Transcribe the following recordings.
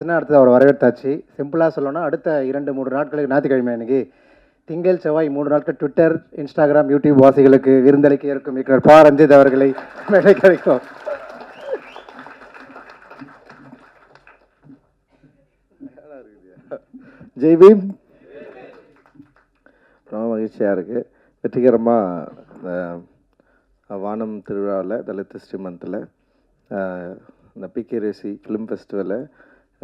அடுத்தது அவர் வரவேற்றாச்சு. சிம்பிளாக சொல்லணும்னா அடுத்த 2-3 நாட்களுக்கு ஞாயிற்றுக்கிழமை அன்னைக்கு திங்கள் செவ்வாய் 3 நாட்கள் ட்விட்டர், இன்ஸ்டாகிராம், யூடியூப் வாசிகளுக்கு விருந்தளிக்க இருக்கும் இயக்குனர் பா ரஞ்சித் அவர்களை மேடைக்கு அழைக்கிறோம். ஜெய் பீம். ரொம்ப மகிழ்ச்சியாக இருக்குது. வெற்றிகரமாக வானம் திருவிழாவில் தலித் ஸ்ரீமந்தில் இந்த பிகே ரேசி ஃபிலிம் ஃபெஸ்டிவலை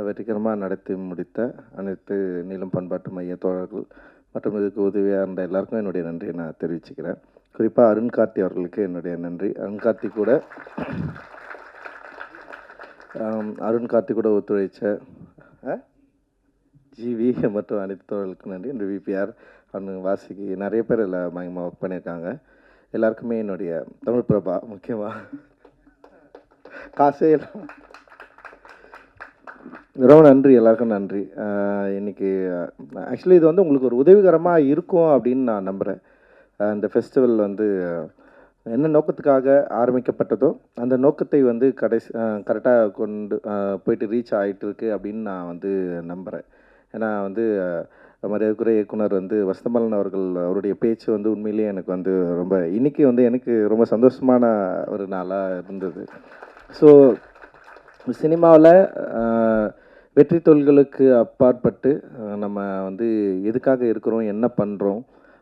வெற்றிகரமாக நடத்தி முடித்த அனைத்து நீளம் பண்பாட்டு மைய தோழர்கள் மற்றும் இதுக்கு உதவியாக இருந்த எல்லாருக்கும் என்னுடைய நன்றியை நான் தெரிவிச்சுக்கிறேன். குறிப்பாக அருண் கார்த்தி அவர்களுக்கு என்னுடைய நன்றி. அருண் கார்த்தி கூட ஒத்துழைச்ச ஜிவி மற்றும் அனைத்து தோழர்களுக்கு நன்றி. இந்த விபிஆர் வாசிக்கு நிறைய பேர் இதில் பயங்கரமாக ஒர்க் பண்ணியிருக்காங்க. எல்லாருக்குமே என்னுடைய தமிழ் பிரபா முக்கியமாக காசே ரொம்ப நன்றி, எல்லாருக்கும் நன்றி. இன்றைக்கி ஆக்சுவலி இது வந்து உங்களுக்கு ஒரு உதவிகரமாக இருக்கும் அப்படின்னு நான் நம்புகிறேன். இந்த ஃபெஸ்டிவல் வந்து என்ன நோக்கத்துக்காக ஆரம்பிக்கப்பட்டதோ அந்த நோக்கத்தை வந்து கரெக்டாக கொண்டு போயிட்டு ரீச் ஆகிட்டு இருக்கு அப்படின்னு நான் வந்து நம்புகிறேன். ஏன்னா வந்து மரியாதைக்குரிய இயக்குனர் வந்து வசந்தபாலன் அவர்கள் அவருடைய பேச்சு வந்து உண்மையிலேயே எனக்கு வந்து ரொம்ப இன்றைக்கி வந்து எனக்கு ரொம்ப சந்தோஷமான ஒரு நாளாக இருந்தது. ஸோ சினிமாவில் வெற்றி தோல்களுக்கு அப்பாற்பட்டு நம்ம வந்து எதுக்காக இருக்கிறோம், என்ன பண்ணுறோம்,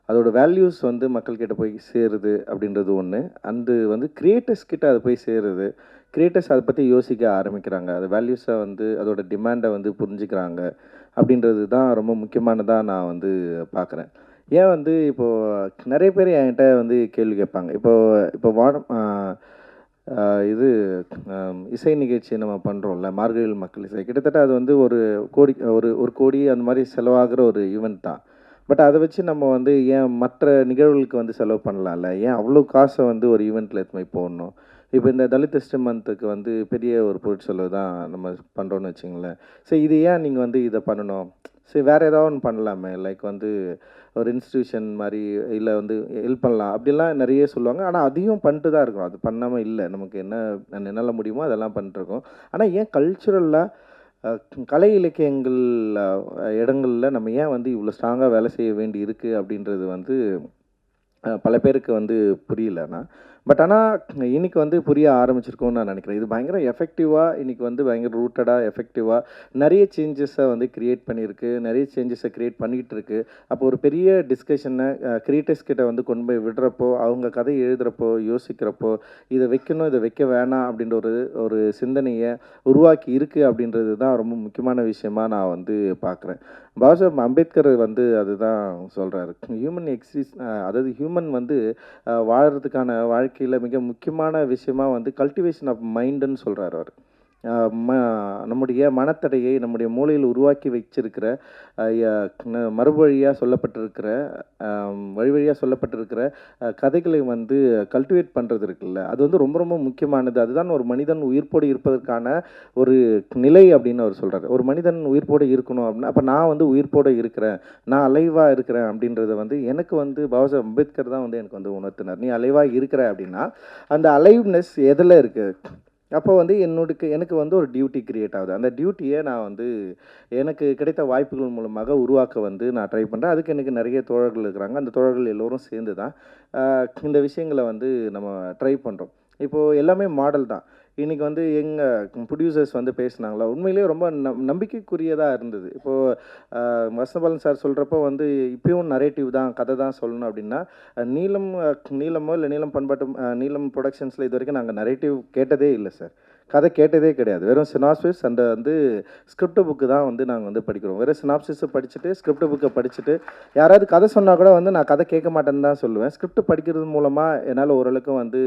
அதோட வேல்யூஸ் வந்து மக்கள்கிட்ட போய் சேருது அப்படின்றது ஒன்று. அந்த வந்து கிரியேட்டர்ஸ் கிட்ட அது போய் சேருது. கிரியேட்டர்ஸ் அதை பற்றி யோசிக்க ஆரம்பிக்கிறாங்க. அது வேல்யூஸை வந்து அதோட டிமாண்டை வந்து புரிஞ்சுக்கிறாங்க அப்படின்றது தான் ரொம்ப முக்கியமானதாக நான் வந்து பார்க்குறேன். ஏன் வந்து இப்போது நிறைய பேர் என்கிட்ட வந்து கேள்வி கேட்பாங்க. இப்போ வானம் இது இசை நிகழ்ச்சி நம்ம பண்ணுறோம்ல, மார்கழியில் மக்கள் இசை, கிட்டத்தட்ட அது வந்து ஒரு கோடி அந்த மாதிரி செலவாகிற ஒரு ஈவெண்ட் தான். பட் அதை வச்சு நம்ம வந்து ஏன் மற்ற நிகழ்வுகளுக்கு வந்து செலவு பண்ணலாம்ல, ஏன் அவ்வளோ காசை வந்து ஒரு ஈவெண்ட்டில் எடுத்து போய் போடணும்? இப்போ இந்த தலித் மந்த்துக்கு வந்து பெரிய ஒரு பொருட்செலவு தான் நம்ம பண்ணுறோன்னு வச்சுங்களேன். சரி, இது ஏன் நீங்கள் வந்து இதை பண்ணணும்? சரி, வேறு ஏதாவது ஒன்று பண்ணலாமே, லைக் வந்து ஒரு இன்ஸ்டியூஷன் மாதிரி, இல்லை வந்து ஹெல்ப் பண்ணலாம் அப்படிலாம் நிறைய சொல்லுவாங்க. ஆனால் அதையும் பண்ணிட்டு தான் இருக்கோம். அது பண்ணாமல் இல்லை, நமக்கு என்னால் முடியுமோ அதெல்லாம் பண்ணிட்டுருக்கோம். ஆனால் ஏன் கல்ச்சுரலாக கலை இலக்கியங்கள் இடங்களில் நம்ம ஏன் வந்து இவ்வளோ ஸ்ட்ராங்காக வேலை செய்ய வேண்டி இருக்குது அப்படின்றது வந்து பல பேருக்கு வந்து புரியலண்ணா. பட் ஆனால் இன்றைக்கி வந்து புரிய ஆரம்பிச்சிருக்கோன்னு நான் நினைக்கிறேன். இது பயங்கர எஃபெக்டிவாக இன்றைக்கி வந்து பயங்கர ரூட்டடாக எஃபெக்டிவாக நிறைய சேஞ்சஸை வந்து க்ரியேட் பண்ணியிருக்கு, நிறைய சேஞ்சஸை க்ரியேட் பண்ணிகிட்டு இருக்கு. அப்போ ஒரு பெரிய டிஸ்கஷனை க்ரியேட்டர்ஸ் கிட்ட வந்து கொண்டு போய் விடுறப்போ, அவங்க கதை எழுதுகிறப்போ, யோசிக்கிறப்போ, இதை வைக்கணும் இதை வைக்க வேணாம் அப்படின்ற ஒரு சிந்தனையை உருவாக்கி இருக்குது அப்படின்றது தான் ரொம்ப முக்கியமான விஷயமாக நான் வந்து பார்க்குறேன். பாபாசாஹேப் அம்பேத்கர் வந்து அதுதான் சொல்கிறாரு. ஹியூமன் அதாவது ஹியூமன் வந்து வாழறதுக்கான வாழ்க்கையில் மிக முக்கியமான விஷயமா வந்து கல்டிவேஷன் ஆஃப் மைண்டுன்னு சொல்கிறார் அவர். நம்முடைய மனத்தடையை நம்முடைய மூளையில் உருவாக்கி வச்சிருக்கிற மரபு வழியாக சொல்லப்பட்டிருக்கிற கதைகளை வந்து கல்டிவேட் பண்ணுறது இருக்குல்ல, அது வந்து ரொம்ப ரொம்ப முக்கியமானது. அதுதான் ஒரு மனிதன் உயிர்ப்போடு இருப்பதற்கான ஒரு நிலை அப்படின்னு அவர் சொல்கிறார். ஒரு மனிதன் உயிர்ப்போடு இருக்கணும் அப்படின்னா, அப்போ நான் வந்து உயிர்ப்போடு இருக்கிறேன், நான் அலைவாக இருக்கிறேன் அப்படின்றத வந்து எனக்கு வந்து பாபாசாஹேப் அம்பேத்கர் தான் வந்து எனக்கு வந்து உணர்த்தினார். நீ அலைவாக இருக்கிற அப்படின்னா அந்த அலைவ்னஸ் எதில் இருக்குது? அப்போ வந்து எனக்கு வந்து ஒரு டியூட்டி கிரியேட் ஆகுது. அந்த டியூட்டியை நான் வந்து எனக்கு கிடைத்த வாய்ப்புகள் மூலமாக உருவாக்க வந்து நான் ட்ரை பண்ணுறேன். அதுக்கு எனக்கு நிறைய தோழர்கள் இருக்கிறாங்க. அந்த தோழர்கள் எல்லோரும் சேர்ந்து தான் இந்த விஷயங்களை வந்து நம்ம ட்ரை பண்ணுறோம். இப்போது எல்லாமே மாடல் தான். இன்றைக்கி வந்து எங்கள் ப்ரொடியூசர்ஸ் வந்து பேசினாங்களா, உண்மையிலேயே ரொம்ப நம்பிக்கைக்குரியதாக இருந்தது. இப்போது வசந்தபாலன் சார் சொல்கிறப்போ வந்து இப்பயும் நரேட்டிவ் தான், கதை தான் சொல்லணும் அப்படின்னா, நீலமோ இல்லை நீலம் பண்பாட்டு நீலம் ப்ரொடக்ஷன்ஸில் இது வரைக்கும் நாங்கள் நரேட்டிவ் கேட்டதே இல்லை சார். கதை கேட்டதே கிடையாது. வெறும் சினாப்சிஸ் அந்த வந்து ஸ்கிரிப்ட் புக்கு தான் வந்து நாங்கள் வந்து படிக்கிறோம். வெறும் சினாப்சிஸை படிச்சுட்டு ஸ்கிரிப்ட் புக்கை படிச்சுட்டு யாராவது கதை சொன்னால் கூட வந்து நான் கதை கேட்க மாட்டேன்னு தான் சொல்லுவேன். ஸ்கிரிப்ட் படிக்கிறது மூலமாக என்னால் ஓரளவுக்கு வந்து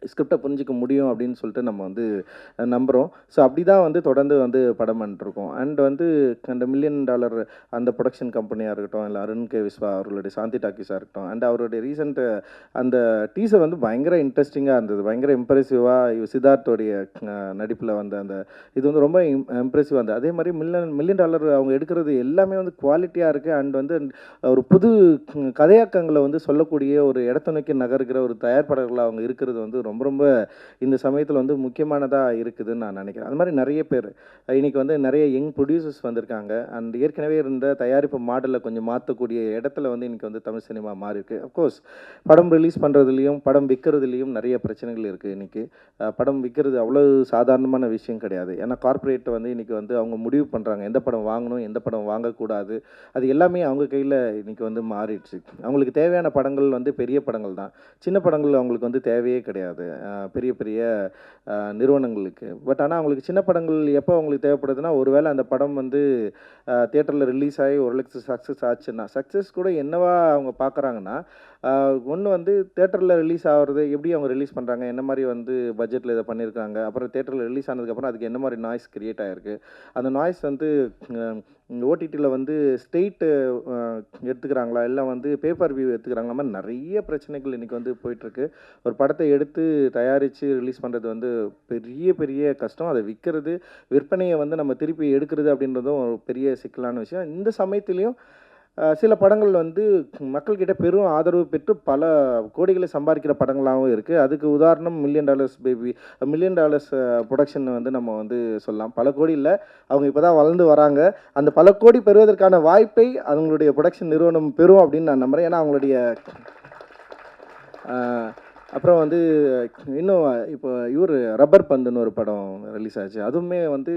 ஸ்கிரிப்டை புரிஞ்சிக்க முடியும் அப்படின்னு சொல்லிட்டு நம்ம வந்து நம்புகிறோம். ஸோ அப்படி தான் வந்து தொடர்ந்து வந்து படம் பண்ணிட்டுருக்கோம். அண்ட் வந்து அந்த $1 மில்லியன் அந்த ப்ரொடக்ஷன் கம்பெனியாக இருக்கட்டும், இல்லை அருண் கே விஸ்வா அவர்களுடைய சாந்தி டாக்கீஸாக இருக்கட்டும், அண்ட் அவருடைய ரீசெண்ட் அந்த டீசர் வந்து பயங்கர இன்ட்ரெஸ்டிங்காக இருந்தது. பயங்கர இம்ப்ரெசிவாக சித்தார்த்தோடைய நடிப்பில் வந்த அந்த இது வந்து ரொம்ப இம்ப்ரெசிவாக இருந்தது. அதே மாதிரி $1 மில்லியன் அவங்க எடுக்கிறது எல்லாமே வந்து குவாலிட்டியாக இருக்குது. அண்ட் வந்து ஒரு புது கதையாக்கங்களை வந்து சொல்லக்கூடிய ஒரு இடத்த நோக்கி நகர்கிற ஒரு தயாரிப்பாளர்கள் அவங்க இருக்கிறது வந்து ரொம்ப ரொம்ப இந்த சமயத்தில் வந்து முக்கியமானதாக இருக்குதுன்னு நான் நினைக்கிறேன். அது மாதிரி நிறைய பேர் இன்றைக்கி வந்து நிறைய யங் ப்ரொடியூசர்ஸ் வந்திருக்காங்க. அண்ட் ஏற்கனவே இருந்த தயாரிப்பு மாடலில் கொஞ்சம் மாற்றக்கூடிய இடத்துல வந்து இன்றைக்கி வந்து தமிழ் சினிமா மாறி இருக்கு. அஃப்கோர்ஸ் படம் ரிலீஸ் பண்ணுறதுலையும் படம் விற்கிறதுலையும் நிறைய பிரச்சனைகள் இருக்குது. இன்றைக்கி படம் விற்கிறது அவ்வளோ சாதாரணமான விஷயம் கிடையாது. ஏன்னா கார்ப்பரேட் வந்து இன்றைக்கி வந்து அவங்க முடிவு பண்ணுறாங்க எந்த படம் வாங்கணும் எந்த படம் வாங்கக்கூடாது. அது எல்லாமே அவங்க கையில் இன்றைக்கி வந்து மாறிடுச்சு. அவங்களுக்கு தேவையான படங்கள் வந்து பெரிய படங்கள் தான். சின்ன படங்கள் அவங்களுக்கு வந்து தேவையே கிடையாது பெரிய பெரிய நிறுவனங்களுக்கு. பட் ஆனால் அவங்களுக்கு சின்ன படங்கள் எப்போ அவங்களுக்கு தேவைப்படுதுன்னா, ஒருவேளை அந்த படம் வந்து தியேட்டரில் ரிலீஸ் ஆகி ஓரளவுக்கு சக்ஸஸ் ஆச்சுன்னா, சக்ஸஸ் கூட என்னவா அவங்க பார்க்குறாங்கன்னா, ஒன்று வந்து தியேட்டரில் ரிலீஸ் ஆகிறது எப்படி அவங்க ரிலீஸ் பண்ணுறாங்க, என்ன மாதிரி வந்து பட்ஜெட்டில் இதை பண்ணியிருக்காங்க, அப்புறம் தியேட்டரில் ரிலீஸ் ஆனதுக்கப்புறம் அதுக்கு என்ன மாதிரி நாய்ஸ் கிரியேட் ஆகிருக்கு, அந்த நாய்ஸ் வந்து ஓடிடியில் வந்து ஸ்டேட்டு எடுத்துக்கிறாங்களா இல்லை வந்து பேப்பர் வியூ எடுத்துக்கிறாங்களா, மாதிரி நிறைய பிரச்சனைகள் இன்றைக்கி வந்து போயிட்டுருக்கு. ஒரு படத்தை எடுத்து தயாரித்து ரிலீஸ் பண்ணுறது வந்து பெரிய பெரிய கஷ்டம். அதை விற்கிறது, விற்பனையை வந்து நம்ம திருப்பி எடுக்கிறது அப்படின்றதும் ஒரு பெரிய சிக்கலான விஷயம். இந்த சமயத்துலேயும் சில படங்கள் வந்து மக்கள்கிட்ட பெரும் ஆதரவு பெற்று பல கோடிகளை சம்பாதிக்கிற படங்களாகவும் இருக்குது. அதுக்கு உதாரணம் மில்லியன் டாலர்ஸ் ப்ரொடக்ஷன் வந்து நம்ம வந்து சொல்லலாம். பல கோடி இல்லை, அவங்க இப்போ தான் வளர்ந்து வராங்க. அந்த பல கோடி பெறுவதற்கான வாய்ப்பை அவங்களுடைய ப்ரொடக்ஷன் நிறுவனம் பெறும் அப்படின்னு நான் நம்புகிறேன். ஏன்னா அவங்களுடைய அப்புறம் வந்து இன்னும் இப்போ ரப்பர் பந்துன்னு ஒரு படம் ரிலீஸ் ஆச்சு. அதுவுமே வந்து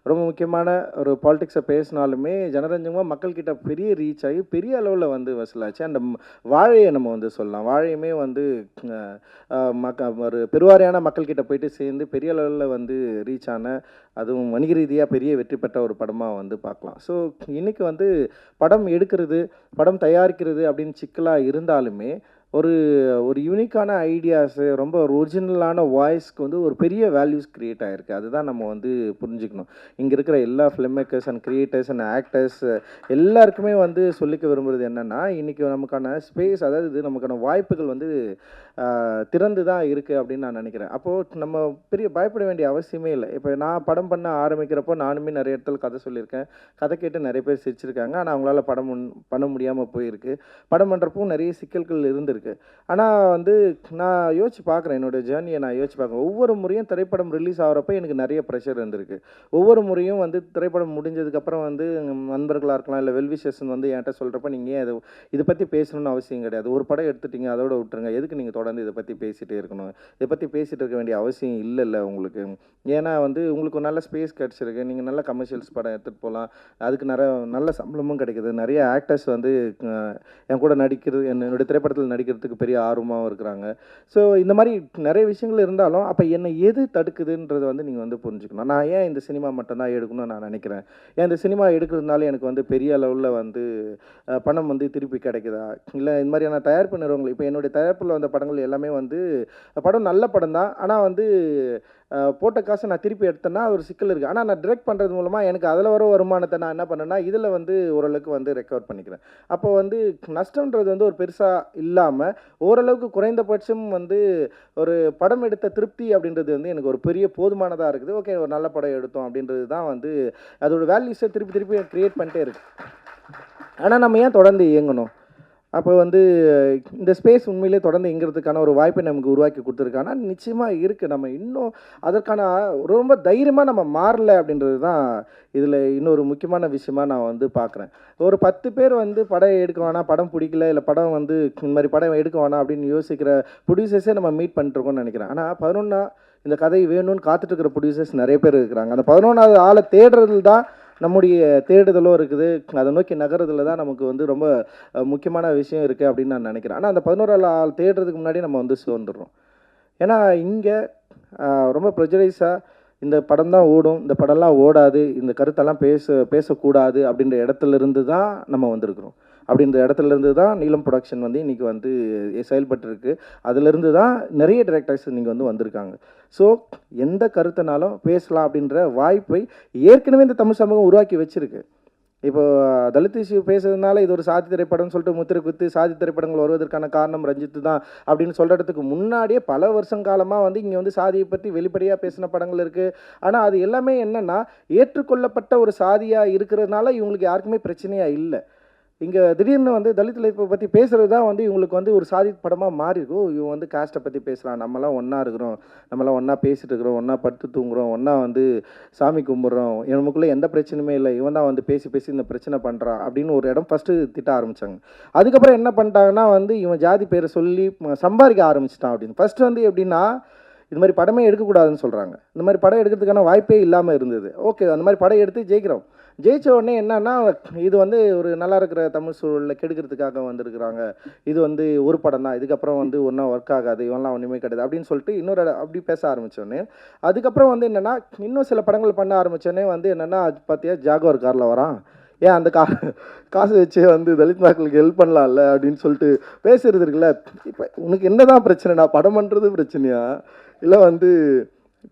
ரொம்ப முக்கியமான ஒரு பாலிடிக்ஸை பேசினாலுமே ஜனரஞ்சகமாக மக்கள்கிட்ட பெரிய ரீச் ஆகி பெரிய அளவில் வந்து வசூலாச்சு. அந்த வாழையை நம்ம வந்து சொல்லலாம். வாழையுமே வந்து ஒரு பெருவாரியான மக்கள்கிட்ட போயிட்டு சேர்ந்து பெரிய அளவில் வந்து ரீச் ஆன, அதுவும் வணிக ரீதியாக பெரிய வெற்றி பெற்ற ஒரு படமாக வந்து பார்க்கலாம். ஸோ இன்றைக்கி வந்து படம் எடுக்கிறது, படம் தயாரிக்கிறது அப்படின்னு சிக்கலாக இருந்தாலுமே ஒரு ஒரு யூனிக்கான ஐடியாஸு, ரொம்ப ஒரு ஒரிஜினலான வாய்ஸ்க்கு வந்து ஒரு பெரிய வேல்யூஸ் க்ரியேட் ஆகிருக்கு. அதுதான் நம்ம வந்து புரிஞ்சுக்கணும். இங்கே இருக்கிற எல்லா film makers and creators and actors எல்லாருக்குமே வந்து சொல்லிக்க விரும்புகிறது என்னென்னா, இன்றைக்கி நமக்கான ஸ்பேஸ், அதாவது நமக்கான வாய்ப்புகள் வந்து திறந்து தான் இருக்குது அப்படின்னு நான் நினைக்கிறேன். அப்போது நம்ம பெரிய பயப்பட வேண்டிய அவசியமே இல்லை. இப்போ நான் படம் பண்ண ஆரம்பிக்கிறப்போ நானுமே நிறைய இடத்துல கதை சொல்லியிருக்கேன். கதை கேட்டு நிறைய பேர் சிரிச்சிருக்காங்க. ஆனால் அவங்களால படம் பண்ண முடியாமல் போயிருக்கு. படம் பண்ணுறப்போ நிறைய சிக்கல்கள் இருந்திருக்கு. ஆனால் வந்து நான் யோசிச்சு பார்க்குறேன், என்னோடய ஜேர்னியை நான் யோசிச்சு பார்க்குறேன். ஒவ்வொரு முறையும் திரைப்படம் ரிலீஸ் ஆகிறப்ப எனக்கு நிறைய ப்ரெஷர் இருந்திருக்கு. ஒவ்வொரு முறையும் வந்து திரைப்படம் முடிஞ்சதுக்கப்புறம் வந்து நண்பர்களாக இருக்கலாம், இல்லை வெல்விஷர்ஸ் வந்து என்கிட்ட சொல்கிறப்ப நீங்கள் ஏன் இதை பற்றி பேசணும்னு அவசியம் கிடையாது. ஒரு படம் எடுத்துட்டீங்க, அதோட விட்டுருங்க. எதுக்கு நீங்கள் தொடர்ந்து இதை பற்றி பேசிகிட்டே இருக்கணும்? இதை பற்றி பேசிகிட்டு இருக்க வேண்டிய அவசியம் இல்லைல்ல உங்களுக்கு. ஏன்னா வந்து உங்களுக்கு ஒரு நல்ல ஸ்பேஸ் கிடச்சிருக்கு. நீங்கள் நல்ல கமர்ஷியல்ஸ் படம் எடுத்துகிட்டு போகலாம். அதுக்கு நல்ல சம்பளமும் கிடைக்குது. நிறைய ஆக்டர்ஸ் வந்து என் கூட நடிக்கிறது, என்னுடைய திரைப்படத்தில் நடிக்கிறதுக்கு பெரிய ஆர்வமாகவும் இருக்கிறாங்க. ஸோ இந்த மாதிரி நிறைய விஷயங்கள் இருந்தாலும் அப்போ என்னை எது தடுக்குதுன்றதை வந்து நீங்கள் வந்து புரிஞ்சுக்கணும். நான் ஏன் இந்த சினிமா மட்டும்தான் எடுக்கணும்னு நான் நினைக்கிறேன்? ஏன் இந்த சினிமா எடுக்கிறதுனால எனக்கு வந்து பெரிய அளவில் வந்து பணம் வந்து திருப்பி கிடைக்குதா? இல்லை இந்த மாதிரியான தயாரிப்பு நிறுவனங்கள், இப்போ என்னுடைய தயாரிப்பில் வந்த படங்கள் எல்லாமே வந்து படம் நல்ல படம் தான். ஆனால் வந்து போட்ட காசை நான் திருப்பி எடுத்தேன்னா ஒரு சிக்கல் இருக்குது. ஆனால் நான் டிரெக்ட் பண்ணுறது மூலமாக எனக்கு அதில் வர வருமானத்தை நான் என்ன பண்ணேன்னா இதில் வந்து ஓரளவுக்கு வந்து ரெக்கவர் பண்ணிக்கிறேன். அப்போ வந்து நஷ்டன்றது வந்து ஒரு பெருசாக இல்லாமல் ஓரளவுக்கு குறைந்தபட்சம் வந்து ஒரு படம் எடுத்த திருப்தி அப்படின்றது வந்து எனக்கு ஒரு பெரிய போதுமானதாக இருக்குது. ஓகே, ஒரு நல்ல படம் எடுத்தோம் அப்படின்றது தான் வந்து அதோட வேல்யூஸை திருப்பி திருப்பி க்ரியேட் பண்ணிட்டே இருக்கு. ஆனால் நம்ம ஏன் தொடர்ந்து இயங்கணும்? அப்போ வந்து இந்த ஸ்பேஸ் உண்மையிலே தொடர்ந்து இயங்கிறதுக்கான ஒரு வாய்ப்பை நமக்கு உருவாக்கி கொடுத்துருக்கானா நிச்சயமாக இருக்குது. நம்ம இன்னும் அதற்கான ரொம்ப தைரியமாக நம்ம மாறலை அப்படின்றது தான் இதில் இன்னொரு முக்கியமான விஷயமா நான் வந்து பார்க்குறேன். ஒரு 10 பேர் வந்து படம் எடுக்க வேணாம், படம் பிடிக்கல, இல்லை படம் வந்து இந்த மாதிரி படம் எடுக்க வேணாம் அப்படின்னு யோசிக்கிற ப்ரொடியூசர்ஸே நம்ம மீட் பண்ணிட்டுருக்கோம்னு நினைக்கிறேன். ஆனால் 11 இந்த கதை வேணும்னு காத்துட்ருக்கிற ப்ரொடியூசர்ஸ் நிறைய பேர் இருக்கிறாங்க. அந்த 11வது ஆளை தேடுறதுல தான் நம்முடைய தேடுதலும் இருக்குது. அதை நோக்கி நகரத்தில் தான் நமக்கு வந்து ரொம்ப முக்கியமான விஷயம் இருக்குது அப்படின்னு நான் நினைக்கிறேன். ஆனால் அந்த 11 ஆள் தேடுறதுக்கு முன்னாடி நம்ம வந்து சோர்ந்துடுறோம். ஏன்னா இங்கே ரொம்ப ப்ரெஜரைஸாக இந்த படம் தான் ஓடும், இந்த படம்லாம் ஓடாது, இந்த கருத்தெல்லாம் பேசக்கூடாது அப்படின்ற இடத்துலேருந்து தான் நம்ம வந்திருக்கிறோம். அப்படின்ற இடத்துலேருந்து தான் நீலம் ப்ரொடக்ஷன் வந்து இன்றைக்கி வந்து செயல்பட்டுருக்கு. அதிலிருந்து தான் நிறைய டைரக்டர்ஸ் இன்றைக்கி வந்து வந்திருக்காங்க. ஸோ எந்த கருத்தினாலும் பேசலாம் அப்படின்ற வாய்ப்பை ஏற்கனவே இந்த தமிழ் சமூகம் உருவாக்கி வச்சுருக்கு. இப்போ தலித் இஷ்யூ பேசுறதுனால இது ஒரு சாதி திரைப்படம்னு சொல்லிட்டு முத்திரை குத்தி சாதி திரைப்படங்கள் வருவதற்கான காரணம் ரஞ்சித்து தான் அப்படின்னு சொல்கிறதுக்கு முன்னாடியே பல வருஷம் காலமாக வந்து இங்கே வந்து சாதியை பற்றி வெளிப்படையாக பேசின படங்கள் இருக்குது. ஆனால் அது எல்லாமே என்னென்னா ஏற்றுக்கொள்ளப்பட்ட ஒரு சாதியாக இருக்கிறதுனால இவங்களுக்கு யாருக்குமே பிரச்சனையாக இல்லை. இங்கே திடீர்னு வந்து தலித் லைஃப்பை பற்றி பேசுகிறது தான் வந்து இவங்களுக்கு வந்து ஒரு சாதி படமாக மாறி இருக்கும். இவன் வந்து காஸ்ட்டை பற்றி பேசுகிறான், நம்மலாம் ஒன்றா இருக்கிறோம், நம்மலாம் ஒன்றா பேசிகிட்டு இருக்கிறோம், ஒன்றா படுத்து தூங்குறோம், ஒன்றா வந்து சாமி கும்பிட்றோம், நமக்குள்ளே எந்த பிரச்சனையுமே இல்லை, இவன் தான் வந்து பேசி பேசி இந்த பிரச்சனை பண்ணுறான் அப்படின்னு ஒரு இடம் ஃபஸ்ட்டு திட்ட ஆரம்பித்தாங்க. அதுக்கப்புறம் என்ன பண்ணிட்டாங்கன்னா வந்து இவன் ஜாதி பேரை சொல்லி சம்பாதிக்க ஆரம்பிச்சிட்டான் அப்படின்னு. ஃபஸ்ட்டு வந்து எப்படின்னா இது மாதிரி படமே எடுக்கக்கூடாதுன்னு சொல்கிறாங்க. இந்த மாதிரி படம் எடுக்கிறதுக்கான வாய்ப்பே இல்லாமல் இருந்தது. ஓகே, அந்த மாதிரி படம் எடுத்து ஜெயிக்கிறோம். ஜெயித்த உடனே என்னன்னா இது வந்து ஒரு நல்லா இருக்கிற தமிழ் சூழலில் கெடுக்கிறதுக்காக வந்திருக்கிறாங்க, இது வந்து ஒரு படம் தான், இதுக்கப்புறம் வந்து ஒன்றும் ஒர்க் ஆகாது, இவன்லாம் ஒன்றுமே கிடையாது அப்படின்னு சொல்லிட்டு இன்னொரு அப்படி பேச ஆரம்பித்தோடனே அதுக்கப்புறம் வந்து என்னென்னா இன்னும் சில படங்கள் பண்ண ஆரம்பித்தோடனே வந்து என்னென்னா பார்த்தியா ஜாகுவார் காரில் வரான், ஏன் அந்த காசு வச்சே வந்து தலித் மக்களுக்கு ஹெல்ப் பண்ணலாம்ல அப்படின்னு சொல்லிட்டு பேசுறது இருக்குல்ல. இப்போ உனக்கு என்ன தான் பிரச்சனைனா படம் பண்ணுறது பிரச்சனையா, இல்லை வந்து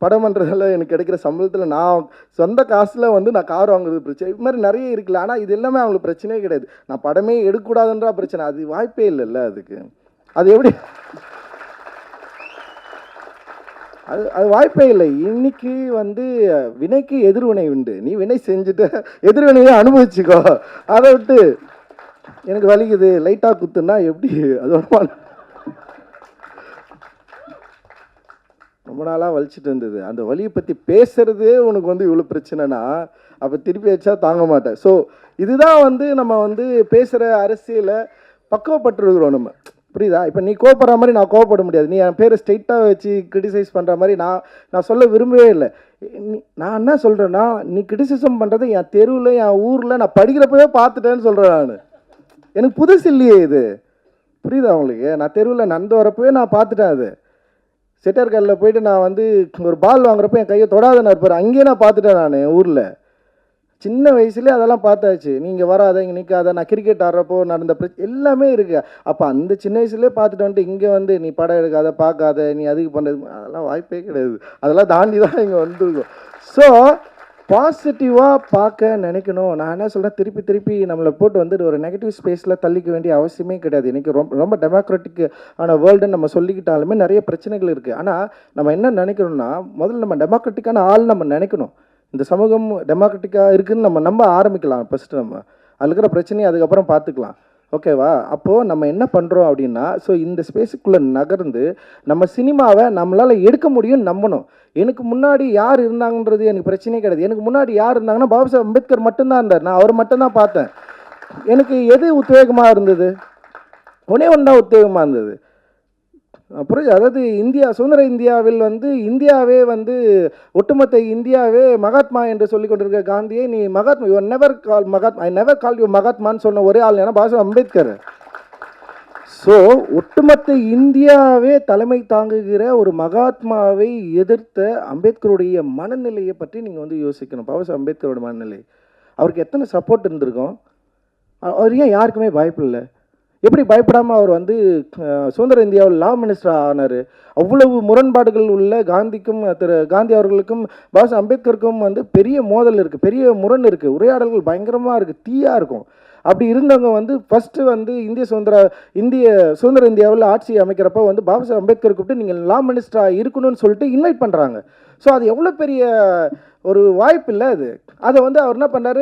படம் பண்ணுறதில் எனக்கு கிடைக்கிற சம்பளத்தில் நான் சொந்த காசில் வந்து நான் கார் வாங்குறது பிரச்சனை, இது மாதிரி நிறைய இருக்குல்ல. ஆனால் இது எல்லாமே அவங்களுக்கு பிரச்சனையே கிடையாது. நான் படமே எடுக்கக்கூடாதுன்றா பிரச்சனை, அது வாய்ப்பே இல்லைல்ல. அதுக்கு அது எப்படி அது வாய்ப்பே இல்லை. இன்னைக்கு வந்து வினைக்கு எதிர்வினை உண்டு, நீ வினை செஞ்சுட்டு எதிர்வினையை அனுபவிச்சுக்கோ. அதை விட்டு எனக்கு வலிக்குது லைட்டாக குத்துன்னா எப்படி, அதோட ரொம்ப நாளாக வலிச்சுட்டு இருந்தது. அந்த வலியை பற்றி பேசுகிறதே உனக்கு வந்து இவ்வளோ பிரச்சனைனா அப்போ திருப்பி வச்சா தாங்க மாட்டேன். ஸோ இதுதான் வந்து நம்ம வந்து பேசுகிற அரசியலை பக்குவப்பட்டுருக்குறோம் நம்ம, புரியுதா? இப்போ நீ கோவப்படுற மாதிரி நான் கோவப்பட முடியாது. நீ என் பேரை ஸ்ட்ரெயிட்டாக வச்சு கிரிட்டிசைஸ் பண்ணுற மாதிரி நான் சொல்ல விரும்பவே இல்லை. நான் என்ன சொல்கிறேன்னா, நீ கிரிட்டிசிசம் பண்ணுறது என் தெருவில் என் ஊரில் நான் படிக்கிறப்பவே பார்த்துட்டேன்னு சொல்கிறேன். நான் எனக்கு புதுசு இல்லையே இது, புரியுதா உங்களுக்கு? நான் தெருவில் நடந்து வரப்பவே நான் பார்த்துட்டேன். அது செட்டர்கல்லில் போயிட்டு நான் வந்து ஒரு பால் வாங்குறப்ப என் கையை தொடாதன்னு இருப்பார், அங்கேயே நான் பார்த்துட்டேன். நான் என் ஊரில் சின்ன வயசுலேயே அதெல்லாம் பார்த்தாச்சு. நீங்கள் வராத, இங்கே நிற்காத, நான் கிரிக்கெட் ஆடுறப்போ நடந்த எல்லாமே இருக்குது. அப்போ அந்த சின்ன வயசுலேயே பார்த்துட்டு வந்துட்டு இங்கே வந்து நீ படம் எடுக்காத, பார்க்காத, நீ அதுக்கு பண்ணுறது, அதெல்லாம் வாய்ப்பே கிடையாது. அதெல்லாம் தாண்டி தான் இங்கே வந்துருக்கோம். ஸோ பாசிட்டிவாக பார்க்க நினைக்கணும். நான் என்ன சொல்கிறேன், திருப்பி திருப்பி நம்மளை போட்டு வந்து ஒரு நெகட்டிவ் ஸ்பேஸில் தள்ளிக்க வேண்டிய அவசியமே கிடையாது. இன்றைக்கி ரொம்ப டெமோக்ராட்டிக் ஆன வேர்ல்டுன்னு நம்ம சொல்லிக்கிட்டாலுமே நிறைய பிரச்சனைகள் இருக்குது. ஆனால் நம்ம என்ன நினைக்கணும்னா, முதல்ல நம்ம டெமோக்ராட்டிக்கான ஆள் நம்ம நினைக்கணும். இந்த சமூகம் டெமோக்ராட்டிக்காக இருக்குதுன்னு நம்ம நம்ப ஆரம்பிக்கலாம். ஃபஸ்ட்டு நம்ம அதில் இருக்கிற பிரச்சனையை அதுக்கப்புறம் பார்த்துக்கலாம். ஓகேவா? அப்போது நம்ம என்ன பண்ணுறோம் அப்படின்னா, ஸோ இந்த ஸ்பேஸுக்குள்ளே நகர்ந்து நம்ம சினிமாவை நம்மளால் எடுக்க முடியும்னு நம்பணும். எனக்கு முன்னாடி யார் இருந்தாங்கன்றது எனக்கு பிரச்சனையே கிடையாது. எனக்கு முன்னாடி யார் இருந்தாங்கன்னா பாபா சாஹேப் அம்பேத்கர் மட்டும்தான் இருந்தார். நான் அவர் மட்டும்தான் பார்த்தேன். எனக்கு எது உத்வேகமாக இருந்தது? ஒன்றே ஒன்று தான் உத்வேகமாக இருந்தது. புரியுது? அதாவது சுதந்திர இந்தியாவில் வந்து இந்தியாவே வந்து ஒட்டுமொத்த இந்தியாவே மகாத்மா என்று சொல்லி கொண்டிருக்க காந்தியை நீ Mahatma, you never call Mahatma, I never call you மகாத்மான்னு சொன்ன ஒரே ஆள் ஏன்னா பாபா சாஹேப் அம்பேத்கர். ஸோ ஒட்டுமொத்த இந்தியாவே தலைமை தாங்குகிற ஒரு மகாத்மாவை எதிர்த்த அம்பேத்கருடைய மனநிலையை பற்றி நீங்கள் வந்து யோசிக்கணும். பாபா சாஹேப் அம்பேத்கரோட மனநிலை, அவருக்கு எத்தனை சப்போர்ட் இருந்திருக்கும்? அவர் ஏன் யாருக்குமே பயப்படல? எப்படி பயப்படாமல் அவர் வந்து சுதந்திர இந்தியாவில் லா மினிஸ்டர் ஆனார்? அவ்வளவு முரண்பாடுகள் உள்ள காந்திக்கும் காந்தி அவர்களுக்கும் பாபா சாஹேப் அம்பேத்கருக்கும் வந்து பெரிய மோதல் இருக்குது, பெரிய முரண் இருக்குது, உரையாடல்கள் பயங்கரமாக இருக்குது, தீயாக இருக்கும். அப்படி இருந்தவங்க வந்து ஃபஸ்ட்டு வந்து சுதந்திர இந்தியாவில் ஆட்சி அமைக்கிறப்ப வந்து பாபா சாஹேப் அம்பேத்கர் கூப்பிட்டு நீங்கள் லா மினிஸ்டராக இருக்கணும்னு சொல்லிட்டு இன்வைட் பண்ணுறாங்க. ஸோ அது எவ்வளோ பெரிய ஒரு வாய்ப்பு இல்லை அது. அதை வந்து அவர் என்ன பண்ணார்,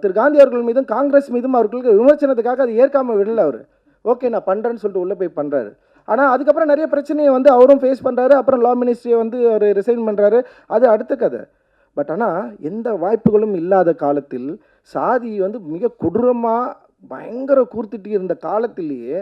திரு காந்தி அவர்கள் மீதும் காங்கிரஸ் மீதும் அவர்களுக்கு விமர்சனத்துக்காக அதை ஏற்காமல் விடலை. அவர் ஓகே நான் பண்ணுறேன்னு சொல்லிட்டு உள்ளே போய் பண்ணுறாரு. ஆனால் அதுக்கப்புறம் நிறைய பிரச்சனையை வந்து அவரும் ஃபேஸ் பண்ணுறாரு. அப்புறம் லா மினிஸ்ட்ரியை வந்து அவர் ரிசைன் பண்ணுறாரு. அது அடுத்த கதை. பட் ஆனால் எந்த வாய்ப்புகளும் இல்லாத காலத்தில், சாதி வந்து மிக கொடூரமாக பயங்கர கூர்த்திட்டு இருந்த காலத்திலேயே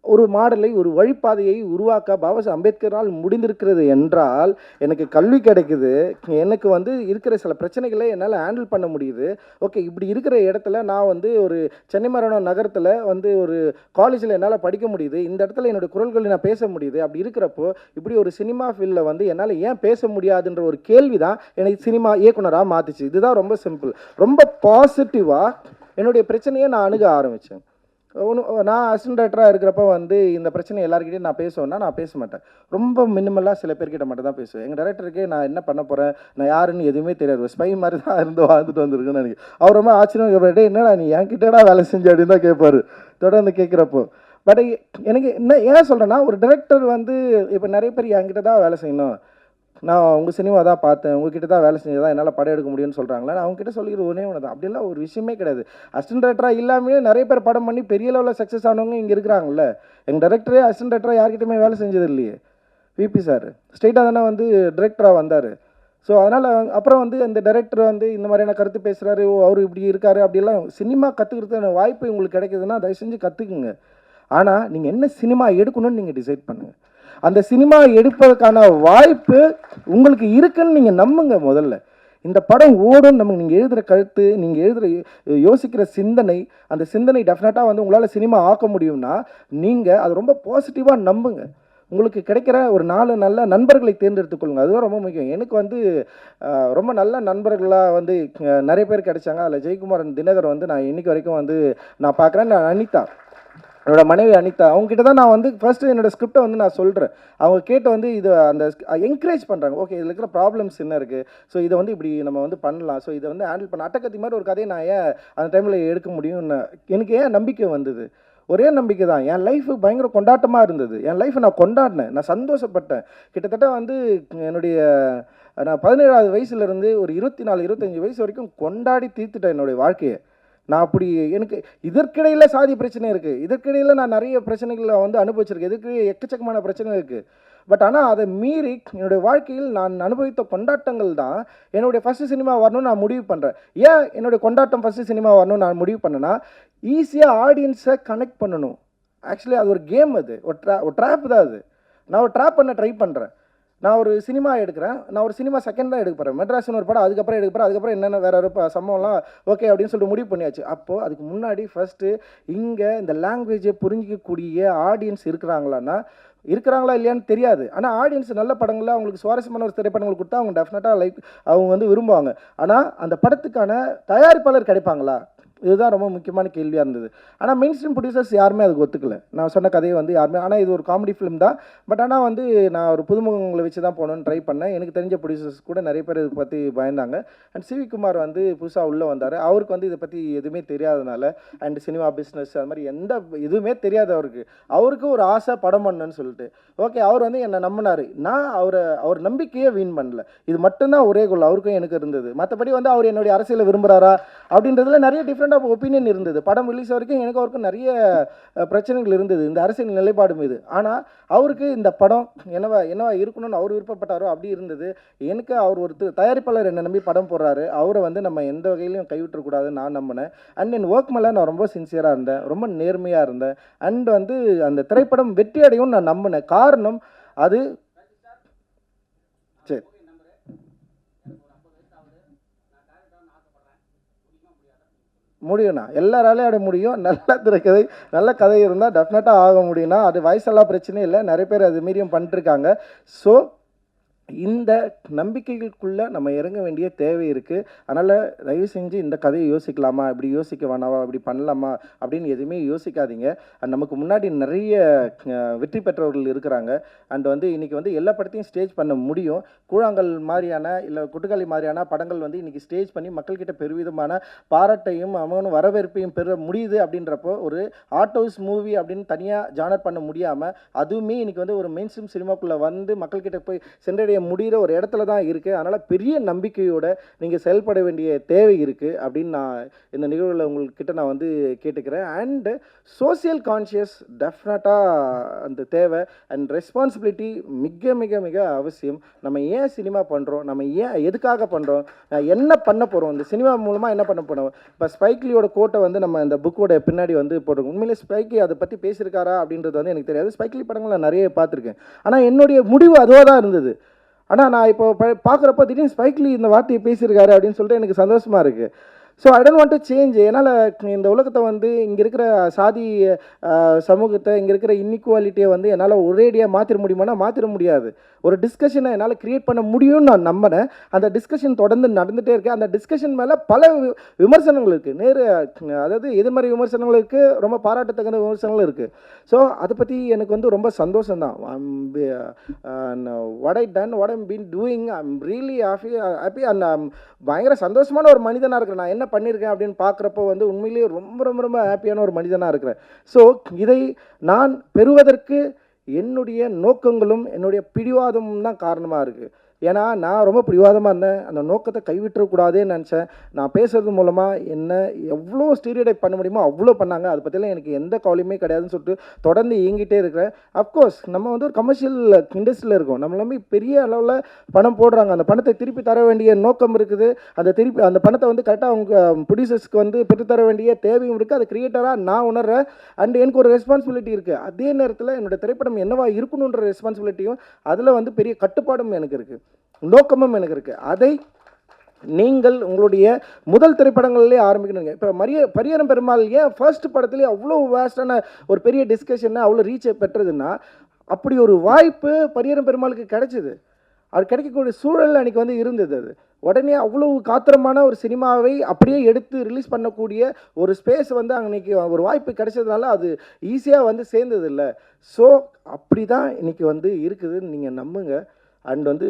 ஒரு மாடலை, ஒரு வழிப்பாதையை உருவாக்க பாபா சாஹேப் அம்பேத்கரால் முடிந்திருக்கிறது என்றால், எனக்கு கல்வி கிடைக்குது, எனக்கு வந்து இருக்கிற சில பிரச்சனைகளை என்னால் ஹேண்டில் பண்ண முடியுது. ஓகே, இப்படி இருக்கிற இடத்துல நான் வந்து ஒரு சென்னை மரணம் நகரத்தில் வந்து ஒரு காலேஜில் என்னால் படிக்க முடியுது, இந்த இடத்துல என்னோடய குரல்களை நான் பேச முடியுது. அப்படி இருக்கிறப்போ இப்படி ஒரு சினிமா ஃபீல்டில் வந்து என்னால் ஏன் பேச முடியாதுன்ற ஒரு கேள்வி தான் எனக்கு சினிமா இயக்குனராக மாற்றிச்சு. இதுதான் ரொம்ப சிம்பிள். ரொம்ப பாசிட்டிவாக என்னுடைய பிரச்சனையை நான் அணுக ஆரம்பித்தேன். நான் அசிஸ்டன்ட் டைரக்டராக இருக்கிறப்ப வந்து இந்த பிரச்சனை எல்லாருக்கிட்டையும் நான் பேசுவேன்னா நான் பேச மாட்டேன். ரொம்ப மினிமலாக சில பேர்கிட்ட மட்டும் தான் பேசுவேன். எங்கள் டைரக்டருக்கே நான் என்ன பண்ண போகிறேன், நான் யாருன்னு எதுவுமே தெரியாது, ஸ்பை மாதிரி தான் இருந்து வாழ்ந்துட்டு வந்திருக்குன்னு நினைக்கிறேன். அவர் ரொம்ப ஆச்சரியம் கேட்பாரு, என்னடா நீ என்கிட்டடா வேலை செஞ்சு அப்படின்னு தான் கேட்பாரு தொடர்ந்து கேட்குறப்போ. பட் எனக்கு என்ன ஏன் சொல்கிறேன்னா, ஒரு டைரக்டர் வந்து இப்போ நிறைய பேர் என்கிட்ட தான் வேலை செய்யணும், நான் உங்கள் சினிமா தான் பார்த்தேன், உங்ககிட்ட தான் வேலை செஞ்சதான் என்னால் படம் எடுக்க முடியும்னு சொல்கிறாங்களா, நான் அவங்ககிட்ட சொல்லிக்கிற ஒன்றே ஒன்று தான். அப்படிலாம் ஒரு விஷயமே கிடையாது. அசிஸ்டன்ட் டைரக்டராக இல்லாமே நிறைய பேர் படம் பண்ணி பெரிய லெவலில் சக்ஸஸ் ஆனவங்க இங்கே இருக்கிறாங்கல்ல. எங்கள் டைரக்டரே அசிஸ்டன்ட் டைரக்டராக யார்கிட்டையுமே வேலை செஞ்சது இல்லையே. விபி சார் ஸ்ட்ரெயிட்டாக தானே வந்து டிரெக்டராக வந்தார். ஸோ அதனால் அப்புறம் வந்து அந்த டைரக்டர் வந்து இந்த மாதிரியான கருத்து பேசுகிறாரு, ஓ அவர் இப்படி இருக்காரு, அப்படியெல்லாம் சினிமா கற்றுக்கிறதுக்கான வாய்ப்பு உங்களுக்கு கிடைக்குதுன்னா தயவு செஞ்சு கற்றுக்குங்க. ஆனால் நீங்கள் என்ன சினிமா எடுக்கணும்னு நீங்கள் டிசைட் பண்ணுங்கள். அந்த சினிமா எடுப்பதற்கான வாய்ப்பு உங்களுக்கு இருக்குன்னு நீங்கள் நம்புங்க. முதல்ல இந்த படம் ஓடும். நம்ம நீங்கள் எழுதுகிற கருத்து, நீங்கள் எழுதுகிற யோசிக்கிற சிந்தனை, அந்த சிந்தனை டெஃபினட்டாக வந்து உங்களால் சினிமா ஆக்க முடியும்னா நீங்கள் அதை ரொம்ப பாசிட்டிவாக நம்புங்க. உங்களுக்கு கிடைக்கிற ஒரு 4 நல்ல நண்பர்களை தேர்ந்தெடுத்துக்கொள்ளுங்க. அதுதான் ரொம்ப முக்கியம். எனக்கு வந்து ரொம்ப நல்ல நண்பர்களாக வந்து நிறைய பேர் கிடைச்சாங்க. அதில் ஜெயக்குமாரன், தினகர் வந்து நான் இன்னைக்கு வரைக்கும் வந்து நான் பார்க்குறேன். நான் அனிதா, என்னோடய மனைவி அனிதா, அவங்ககிட்ட தான் நான் வந்து ஃபஸ்ட்டு என்னோடய ஸ்கிரிப்டை வந்து நான் சொல்கிறேன். அவங்க கேட்டு வந்து இது அந்த என்கரேஜ் பண்ணுறாங்க. ஓகே, இதில் இருக்கிற ப்ராப்ளம்ஸ் என்ன இருக்குது, ஸோ இதை வந்து இப்படி நம்ம வந்து பண்ணலாம், ஸோ இதை வந்து ஹேண்டில் பண்ண அட்டக்கத்தி மாதிரி ஒரு கதையை நான் ஏன் அந்த டைமில் எடுக்க முடியும்னு எனக்கு ஏன் நம்பிக்கை வந்தது. ஒரே நம்பிக்கை தான். என் லைஃபு பயங்கர கொண்டாட்டமாக இருந்தது. என் லைஃப்பை நான் கொண்டாடினேன், நான் சந்தோஷப்பட்டேன். கிட்டத்தட்ட வந்து என்னுடைய நான் 17வது வயசுலேருந்து ஒரு 24, 25 வயசு வரைக்கும் கொண்டாடி தீர்த்துட்டேன் என்னுடைய வாழ்க்கையை. நான் அப்படி எனக்கு இதற்கிடையில் சாதி பிரச்சனை இருக்குது, இதற்கிடையில் நான் நிறைய பிரச்சனைகளை வந்து அனுபவிச்சிருக்கேன், இதுக்கு எக்கச்சக்கமான பிரச்சனை இருக்குது. பட் ஆனால் அதை மீறி என்னுடைய வாழ்க்கையில் நான் அனுபவித்த கொண்டாட்டங்கள் தான் என்னுடைய ஃபஸ்ட்டு சினிமா வரணும்னு நான் முடிவு பண்ணுறேன். ஏன் என்னுடைய கொண்டாட்டம் ஃபஸ்ட்டு சினிமா வரணும்னு நான் முடிவு பண்ணேன்னா, ஈஸியாக ஆடியன்ஸை கனெக்ட் பண்ணணும். ஆக்சுவலி அது ஒரு கேம், அது ஒரு ட்ராப் தான். அது நான் ஒரு ட்ராப் பண்ண ட்ரை பண்ணுறேன். நான் ஒரு சினிமா எடுக்கிறேன், நான் ஒரு சினிமா செகண்ட் தான் எடுக்க போகிறேன். மெட்ராஸ்னு ஒரு படம் அதுக்கப்புறம் எடுக்க போகிறேன். அதுக்கப்புறம் என்னென்ன வேறு ஒரு சம்பவம்லாம் ஓகே அப்படின்னு சொல்லிட்டு முடிவு பண்ணியாச்சு. அப்போது அதுக்கு முன்னாடி ஃபஸ்ட்டு இங்கே இந்த லாங்குவேஜை புரிஞ்சிக்கக்கூடிய ஆடியன்ஸ் இருக்கிறாங்களா இல்லையான்னு தெரியாது. ஆனால் ஆடியன்ஸ் நல்ல படங்களில் அவங்களுக்கு சுவாரஸ்யமான ஒரு திரைப்படங்கள் கொடுத்தா அவங்க டெஃபினட்டாக அவங்க வந்து விரும்புவாங்க. ஆனால் அந்த படத்துக்கான தயாரிப்பாளர் கிடைப்பாங்களா, இதுதான் ரொம்ப முக்கியமான கேள்வியாக இருந்தது. ஆனால் மெயின் ஸ்ட்ரீம் ப்ரொடியூசர்ஸ் யாருமே அதுக்கு ஒத்துக்கலை. நான் சொன்ன கதையை வந்து யாருமே, ஆனால் இது ஒரு காமெடி ஃபிலிம் தான். பட் ஆனால் வந்து நான் ஒரு புதுமுகங்களை வச்சு தான் போகணுன்னு ட்ரை பண்ணேன். எனக்கு தெரிஞ்ச ப்ரொடியூசர்ஸ் கூட நிறைய பேர் இதை பற்றி பயந்தாங்க. அண்ட் சிவி குமார் வந்து புதுசாக உள்ளே வந்தார். அவருக்கு வந்து இதை பற்றி எதுவுமே தெரியாதனால, அண்ட் சினிமா பிஸ்னஸ் அது மாதிரி எந்த இதுவுமே தெரியாது அவருக்கு ஒரு ஆசை படம் பண்ணணுன்னு சொல்லிட்டு ஓகே அவர் வந்து என்னை நம்பினார். நான் அவர் நம்பிக்கையே வீண் பண்ணல. இது மட்டும்தான் ஒரே கோல் அவருக்கும் எனக்கு இருந்தது. மற்றபடி வந்து அவர் என்னுடைய அரசியலை விரும்புகிறாரா அப்படின்றதுல நிறைய டிஃப்ரெண்ட் ஆஃப் ஒப்பீனியன் இருந்தது. படம் ரிலீஸ் வரைக்கும் அவருக்கும் நிறைய பிரச்சனைகள் இருந்தது இந்த அரசியல் நிலைப்பாடு மீது. ஆனால் அவருக்கு இந்த படம் என்னவா இருக்கணும்னு அவர் விருப்பப்பட்டாரோ அப்படி இருந்தது. எனக்கு அவர் ஒரு தயாரிப்பாளர் என்னை நம்பி படம் போடுறாரு, அவரை வந்து நம்ம எந்த வகையிலையும் கைவிட்டக்கூடாதுன்னு நான் நம்பினேன். அண்ட் என் ஒர்க் மேலே நான் ரொம்ப சின்சியராக இருந்தேன், ரொம்ப நேர்மையாக இருந்தேன். அண்ட் வந்து அந்த திரைப்படம் வெற்றி அடையும் நான் நம்பினேன். காரணம் அது சரி முடியும்ண்ணா, எல்லாராலையும் அடைய முடியும். நல்ல திரைக்கதை, நல்ல கதை இருந்தால் டெஃபினட்டாக ஆக முடியும்னா அது வயசெல்லாம் பிரச்சனையும் இல்லை. நிறைய பேர் அது மீறியும் பண்ணிட்டுருக்காங்க. ஸோ இந்த நம்பிக்கைகளுக்குள்ளே நம்ம இறங்க வேண்டிய தேவை இருக்குது. அதனால் தயவு செஞ்சு இந்த கதையை யோசிக்கலாமா, இப்படி யோசிக்க வேணாவா, இப்படி பண்ணலாமா அப்படின்னு எதுவுமே யோசிக்காதீங்க. நமக்கு முன்னாடி நிறைய வெற்றி பெற்றவர்கள் இருக்கிறாங்க. அண்ட் வந்து இன்றைக்கி வந்து எல்லா படத்தையும் ஸ்டேஜ் பண்ண முடியும். கூழாங்கல் மாதிரியான இல்லை கொட்டுக்காளி மாதிரியான படங்கள் வந்து இன்றைக்கி ஸ்டேஜ் பண்ணி மக்கள்கிட்ட பெருவிதமான பாராட்டையும் அவனும் வரவேற்பையும் பெற முடியுது. அப்படின்றப்போ ஒரு ஆர்ட் ஹவுஸ் மூவி அப்படின்னு தனியாக ஜானர் பண்ண முடியாமல் அதுவுமே இன்றைக்கி வந்து ஒரு மெயின் ஸ்ட்ரீம் சினிமாக்குள்ளே வந்து மக்கள்கிட்ட போய் சென்றடைய முடிகிற ஒரு இடத்துல தான் இருக்குது. அதனால் பெரிய நம்பிக்கையோடு நீங்கள் செயல்பட வேண்டிய தேவை இருக்குது அப்படின்னு நான் இந்த நிகழ்வில் உங்கள்கிட்ட நான் வந்து கேட்டுக்கிறேன். அண்டு சோசியல் கான்ஷியஸ் டெஃபினட்டாக அந்த தேவை. அண்ட் ரெஸ்பான்சிபிலிட்டி மிக மிக மிக அவசியம். நம்ம ஏன் சினிமா பண்ணுறோம், நம்ம ஏன் எதுக்காக பண்ணுறோம், என்ன பண்ண போகிறோம், இந்த சினிமா மூலமாக என்ன பண்ண போகிறோம். இப்போ ஸ்பைக்லியோட கோட்டை வந்து நம்ம இந்த புக்கோட பின்னாடி வந்து போட்டிருக்கோம். உண்மையிலே ஸ்பைக்லி அதை பற்றி பேசியிருக்காரா அப்படின்றது வந்து எனக்கு தெரியாது. ஸ்பைக்லி படங்கள் நான் நிறைய பார்த்துருக்கேன். ஆனால் என்னுடைய முடிவு அதுவாக தான் இருந்தது. ஆனால் நான் இப்போ பார்க்குறப்போ திடீர்னு ஸ்பைக்லி இந்த வார்த்தையை பேசியிருக்காரு அப்படின்னு சொல்லிட்டு எனக்கு சந்தோஷமாக இருக்குது. So I don't want to change. என்னால் இந்த உலகத்தை வந்து இங்கே இருக்கிற சாதி சமூகத்தை, இங்கே இருக்கிற இன்இக்வாலிட்டியை வந்து என்னால் ஒரேடியாக மாற்றிட முடியுமானா மாற்றிட முடியாது. ஒரு டிஸ்கஷனை என்னால் க்ரியேட் பண்ண முடியும்னு நான் நம்பினேன். அந்த டிஸ்கஷன் தொடர்ந்து நடந்துகிட்டே இருக்குது. அந்த டிஸ்கஷன் மேலே பல விமர்சனங்கள் இருக்குது, அதாவது எதிர்மறை விமர்சனங்கள் இருக்குது, ரொம்ப பாராட்டத்தகுந்த விமர்சனங்கள் இருக்குது. ஸோ அதை பற்றி எனக்கு வந்து ரொம்ப சந்தோஷம்தான். What I done, what I'm been doing, I'm really happy and பயங்கர சந்தோஷமான ஒரு மனிதனாக இருக்கிறேன். நான் என்ன பண்ணியிருக்கேன் அப்படின்னு பார்க்குறப்போ வந்து உண்மையிலேயே ரொம்ப ரொம்ப ரொம்ப ஹாப்பியான ஒரு மனிதனாக இருக்கிறேன். ஸோ இதை நான் பெறுவதற்கு என்னுடைய நோக்கங்களும் என்னுடைய பிடிவாதமும் தான் காரணமாக இருக்குது. ஏன்னா நான் ரொம்ப பிடிவாதமாக இருந்தேன், அந்த நோக்கத்தை கைவிட்டுறக்கூடாதேன்னு நினச்சேன். நான் பேசுறது மூலமாக என்ன எவ்வளோ ஸ்டீரியோடைப் பண்ண முடியுமோ அவ்வளோ பண்ணாங்க. அதை பற்றிலாம் எனக்கு எந்த கவலையுமே கிடையாதுன்னு சொல்லிட்டு தொடர்ந்து இயங்கிட்டே இருக்கிறேன். அஃப்கோர்ஸ் நம்ம வந்து ஒரு கமர்ஷியல் இண்டஸ்ட்ரியில் இருக்கோம், நம்மளாமே பெரிய அளவில் பணம் போடுறாங்க, அந்த பணத்தை திருப்பி தர வேண்டிய நோக்கம் இருக்குது, அந்த பணத்தை வந்து கரெக்டாக அவங்க ப்ரொடியூசர்ஸ்க்கு வந்து பெற்றுத்தர வேண்டிய தேவையும் இருக்குது. அது கிரியேட்டராக நான் உணர்றேன். அண்ட் எனக்கு ஒரு ரெஸ்பான்சிபிலிட்டி இருக்குது. அதே நேரத்தில் என்னோடய திரைப்படம் என்னவா இருக்கணுன்ற ரெஸ்பான்சிபிலிட்டியும் அதில் வந்து பெரிய கட்டுப்பாடும் எனக்கு இருக்குது, நோக்கமும் எனக்கு இருக்குது. அதை நீங்கள் உங்களுடைய முதல் திரைப்படங்கள்லேயே ஆரம்பிக்கணுங்க. இப்போ பரியேறும் பெருமாள் ஏன் ஃபர்ஸ்ட் படத்துலேயே அவ்வளோ வேஸ்டான ஒரு பெரிய டிஸ்கஷனை அவ்வளோ ரீச்சை பெற்றதுன்னா, அப்படி ஒரு வாய்ப்பு பரியேறும் பெருமாளுக்கு கிடைச்சிது. அது கிடைக்கக்கூடிய சூழல் அன்றைக்கி வந்து இருந்தது. அது உடனே அவ்வளவு காத்திரமான ஒரு சினிமாவை அப்படியே எடுத்து ரிலீஸ் பண்ணக்கூடிய ஒரு ஸ்பேஸ் வந்து அன்றைக்கி ஒரு வாய்ப்பு கிடைச்சதுனால அது ஈஸியாக வந்து சேர்ந்தது இல்லை. ஸோ அப்படி தான் இன்றைக்கி வந்து இருக்குதுன்னு நீங்கள் நம்புங்க. அண்ட் வந்து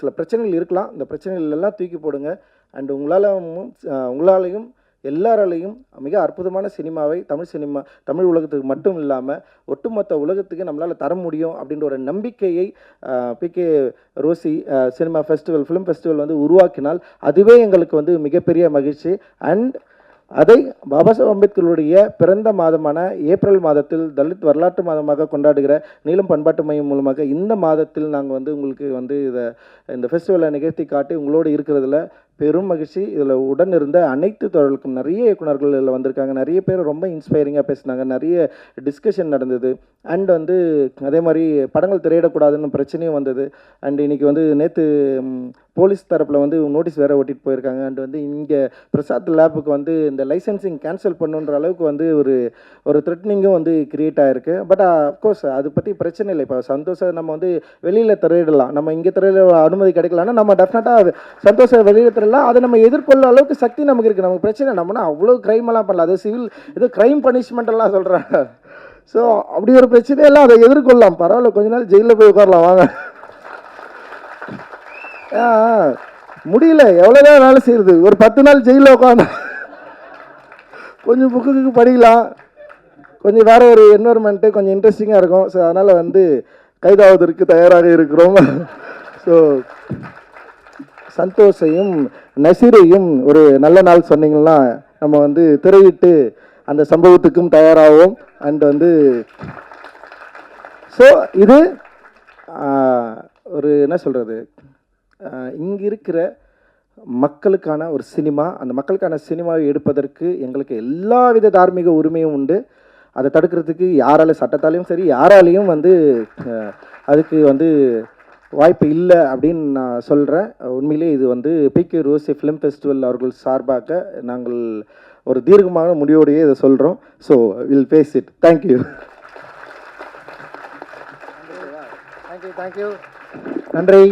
சில பிரச்சனைகள் இருக்கலாம், இந்த பிரச்சனைகள் எல்லாம் தூக்கி போடுங்க. அண்ட் உங்களாலையும் எல்லாராலையும் மிக அற்புதமான சினிமாவை தமிழ் உலகத்துக்கு மட்டும் இல்லாமல் ஒட்டுமொத்த உலகத்துக்கு நம்மளால் தர முடியும் அப்படின்ற ஒரு நம்பிக்கையை PK Rosy cinema festival film festival வந்து உருவாக்கினால் அதுவே எங்களுக்கு வந்து மிகப்பெரிய மகிழ்ச்சி. அண்ட் அதை பாபா சாஹேப் அம்பேத்கருடைய பிறந்த மாதமான ஏப்ரல் மாதத்தில் தலித் வரலாற்று மாதமாக கொண்டாடுகிற நீலம் பண்பாட்டு மையம் மூலமாக இந்த மாதத்தில் நாங்கள் வந்து உங்களுக்கு வந்து இந்த ஃபெஸ்டிவலை நிகழ்த்தி காட்டி உங்களோடு இருக்கிறதுல பெரும் மகிழ்ச்சி. இதில் உடன் இருந்த அனைத்து தொடர்களுக்கும் நிறைய இயக்குநர்கள் இதில் வந்திருக்காங்க, நிறைய பேர் ரொம்ப இன்ஸ்பைரிங்காக பேசினாங்க, நிறைய டிஸ்கஷன் நடந்தது. அண்ட் வந்து அதே மாதிரி படங்கள் திரையிடக்கூடாதுன்னு பிரச்சனையும் வந்தது. அண்ட் இன்றைக்கி வந்து நேற்று போலீஸ் தரப்பில் வந்து நோட்டீஸ் வேறு ஓட்டிகிட்டு போயிருக்காங்க. அண்ட் வந்து இங்கே பிரசாத் லேபுக்கு வந்து இந்த லைசன்சிங் கேன்சல் பண்ணுன்ற அளவுக்கு வந்து ஒரு த்ரெட்னிங்கும் வந்து கிரியேட் ஆகிருக்கு. பட் அஃப்கோர்ஸ் அதை பற்றி பிரச்சனை இல்லை. இப்போ சந்தோஷம் நம்ம வந்து வெளியில் திரையிடலாம், நம்ம இங்கே திரையிட அனுமதி கிடைக்கலன்னா நம்ம டெஃபினட்டாக சந்தோஷம் வெளியில் திரையிடலாம். அதை நம்ம எதிர்கொள்ள அளவுக்கு சக்தி நமக்கு இருக்குது. நமக்கு பிரச்சனை நம்மனா அவ்வளோ க்ரைமெல்லாம் பண்ணலாம், அது சிவில் இது க்ரைம் பனிஷ்மெண்ட் எல்லாம் சொல்கிறாங்க. ஸோ அப்படி ஒரு பிரச்சனையெல்லாம் அதை எதிர்கொள்ளலாம், பரவாயில்ல, கொஞ்ச நாள் ஜெயிலில் போய் உட்காரலாம் வாங்க. முடியல, எவ்வளோதான் வேலை செய்யுது, ஒரு 10 நாள் ஜெயிலில் உட்காந்து கொஞ்சம் புக்குக்கு படிக்கலாம், கொஞ்சம் வேறு ஒரு என்வரன்மெண்ட்டு கொஞ்சம் இன்ட்ரெஸ்டிங்காக இருக்கும். ஸோ அதனால் வந்து கைதாவதற்கு தயாராக இருக்கிறோம். ஸோ சந்தோஷையும் நசீரையும் ஒரு நல்ல நாள் சொன்னீங்கன்னா நம்ம வந்து திரையிட்டு அந்த சம்பவத்துக்கும் தயாராகும். அண்ட் வந்து ஸோ இது ஒரு என்ன சொல்கிறது, இங்கே இருக்கிற மக்களுக்கான ஒரு சினிமா, அந்த மக்களுக்கான சினிமாவை எடுப்பதற்கு எங்களுக்கு எல்லாவித தார்மீக உரிமையும் உண்டு. அதை தடுக்கிறதுக்கு யாராலையும் சட்டத்தாலையும் சரி யாராலையும் வந்து அதுக்கு வந்து வாய்ப்பு இல்லை அப்படின்னு நான் சொல்கிறேன். உண்மையிலே இது வந்து பிகே ரோசி ஃபிலிம் ஃபெஸ்டிவல் அவர்கள் சார்பாக நாங்கள் ஒரு தீர்க்கமான முடிவோடையே இதை சொல்கிறோம். So we'll face it. Thank you. Thank you. நன்றி.